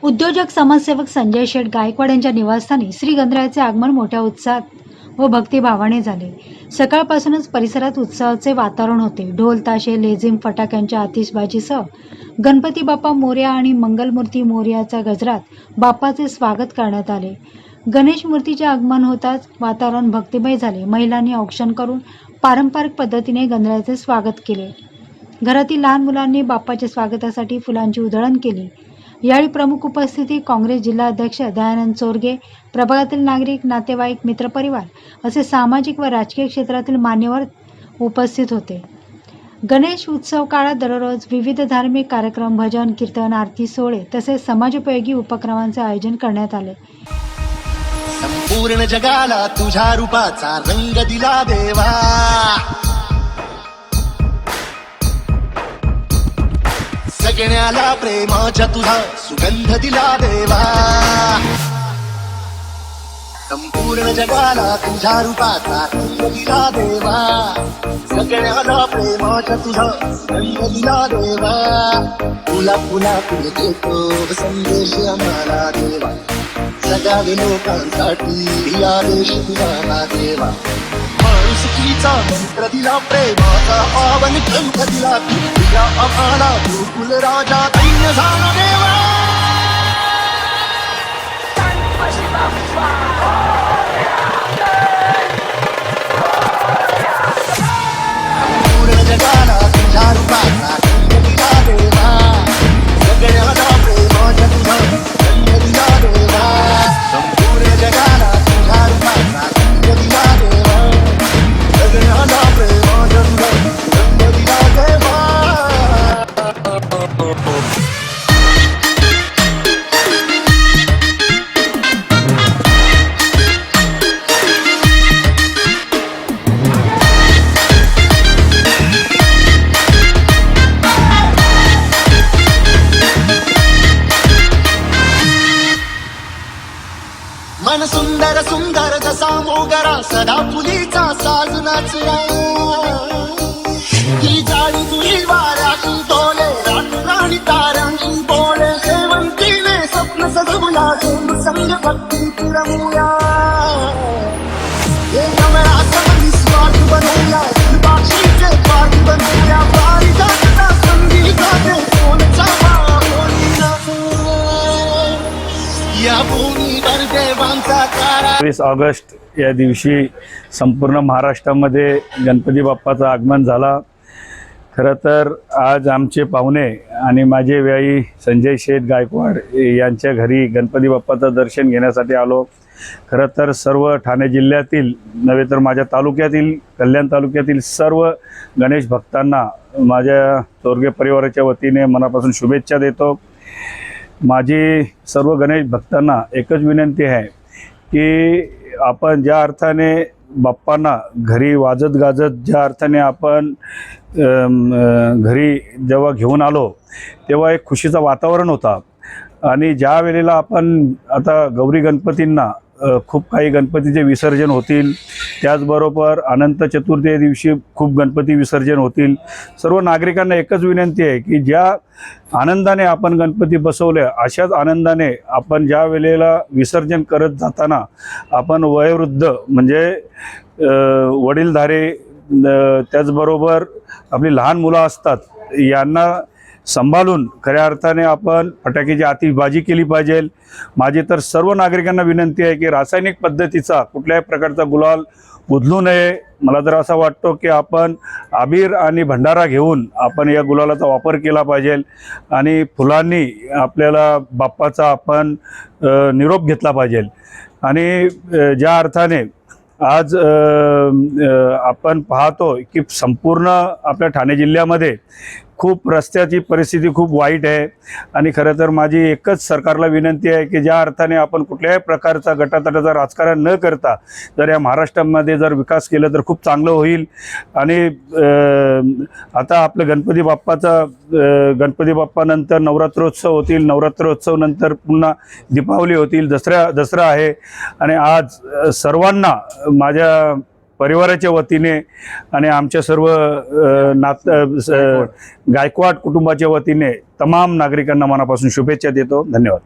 उद्योजक समाजसेवक संजय शेठ गायकवाड यांच्या निवासस्थानी श्री गणरायाचे आगमन मोठ्या उत्साहात व भक्तिभावाने झाले। सकाळपासूनच परिसरात उत्साहाचे वातावरण होते। ढोल ताशे लेझिम फटाक्यांच्या आतिषबाजीसह गणपती बाप्पा मोरया आणि मंगलमूर्ती मोरयाच्या गजरात बाप्पाचे स्वागत करण्यात आले। गणेश मूर्तीचे आगमन होताच वातावरण भक्तिमय झाले। महिलांनी औक्षण करून पारंपरिक पद्धतीने गणरायाचे स्वागत केले। घरातील लहान मुलांनी बाप्पाच्या स्वागतासाठी फुलांची उधळण केली। यावेळी प्रमुख उपस्थिती काँग्रेस जिल्हा अध्यक्ष दयानंद चोरगे, प्रभागातील नागरिक, नातेवाईक, मित्रपरिवार असे सामाजिक व राजकीय क्षेत्रातील मान्यवर उपस्थित होते। गणेश उत्सव काळात दररोज विविध धार्मिक कार्यक्रम, भजन, कीर्तन, आरती सोहळे तसेच समाजोपयोगी उपक्रमांचे आयोजन करण्यात आले। संपूर्ण जगाला तुझ्या रूपाचा रंग दिला देवा, सगळ्याला प्रेमाच्या तुझा सुगंध दिला देवा। संपूर्ण जगाला तुझ्या रूपाचा रंग दिला देवा, सगळ्याला प्रेमाच्या तुझा सुगंध दिला देवा। तुला पुन्हा पुढे देतो संदेश आम्हाला देवा, सगळ्या लोकांसाठी आदेश तुझा देवा। माणुसकीचा मंत्र दिला, प्रेमाचा पावन ग्रंथ दिला, तुझ्या आम्हाला गोकुल राजा दैन्य झाला देवा। संपूर्ण जगाला तुझ्या रूपाचा रंग दिला देवा, सगळ्याला प्रेमाच्या तुझा रंग दिला देवा। संपूर्ण जगाला तुझ्या रूपाचा रंग दिला देवा, सगळ्याला प्रेमाच्या तुझा रंग दिला देवा। मन सुंदर सुंदर जसा मोगरा, सदा फुलीचा साज नाचला। ही जाळी तुझी वाऱ्याची डोले, राणी ताऱ्यांची बोले, सेवंतीने स्वप्न सजवूया, संग भक्ती रमूया। हे कमळा समधी स्वाद बनवूया, बाक्षीचे पाठ बनवूया, पारिजातचा संगीताचे सोनचा बोलीना या भूमीवर देवांचा तारा। 23 ऑगस्ट या दिवशी संपूर्ण महाराष्ट्रामध्ये गणपती बाप्पाचं आगमन झाला। खरं तर आज आमचे पाहुणे आणि माझे व्याई संजय शेठ गायकवाड यांच्या घरी गणपती बाप्पाचं दर्शन घेण्यासाठी आलो। खरं तर सर्व ठाणे जिल्ह्यातील नव्हे तर माझ्या तालुक्यातील, कल्याण तालुक्यातील सर्व गणेश भक्तांना माझ्या चोरगे परिवाराच्या वतीने मनापासून शुभेच्छा देतो। माझी सर्व गणेश भक्तांना एकच विनंती आहे की आपण ज्या अर्थाने बाप्पांना घरी वाजत गाजत ज्या अर्थाने आपण घरी जेव्हा घेऊन आलो तेव्हा एक खुशीचं वातावरण होता। आणि ज्या वेळेला आपण आता गौरी गणपतींना खूप काही गणपतीचे विसर्जन होतील, त्याचबरोबर अनंत चतुर्थी दिवशी खूप गणपती विसर्जन होतील। सर्व नागरिकांना एकच विनंती आहे की ज्या आनंदाने आपण गणपती बसवले अशाच आनंदाने आपण ज्या वेळेला विसर्जन करत जाताना आपण वयोवृद्ध म्हणजे वडीलधारे, त्याचबरोबर आपली लहान मुलं असतात यांना सांभाळून खऱ्या अर्थाने आपण फटाक्याची आतिषबाजी केली पाहिजे। माझी तर सर्व नागरिकांना विनंती आहे की रासायनिक पद्धतीचा कुठल्याही प्रकारचा गुलाल उधळू नये। मला तर असं वाटतो की आपण अबीर आणि भंडारा घेऊन आपण या गुलालाचा वापर केला पाहिजे आणि फुलांनी आपल्याला बाप्पाचा आपण निरोप घेतला पाहिजे। आणि ज्या अर्थाने आज आपण पाहतो की संपूर्ण आपल्या ठाणे जिल्ह्यामध्ये खूप रस्त्याची परिस्थिती खूप वाईट आहे। आणि खरं तर माझी एकच सरकारला विनंती आहे की ज्या अर्थाने आपण कुठल्याही प्रकारचा गटातटाचा राजकारण न करता जर या महाराष्ट्रामध्ये जर विकास केला तर खूप चांगलं होईल। आणि आता आपलं गणपती बाप्पानंतर नवरात्रोत्सव होतील, नवरात्रोत्सव नंतर पुन्हा दीपावली होतील, दसरा आहे। आणि आज सर्वांना माझ्या परिवाराच्या वतीने आणि आमच्या सर्व गायकवाड कुटुंबाच्या वतीने तमाम नागरिकांना मनापासून शुभेच्छा देतो। धन्यवाद।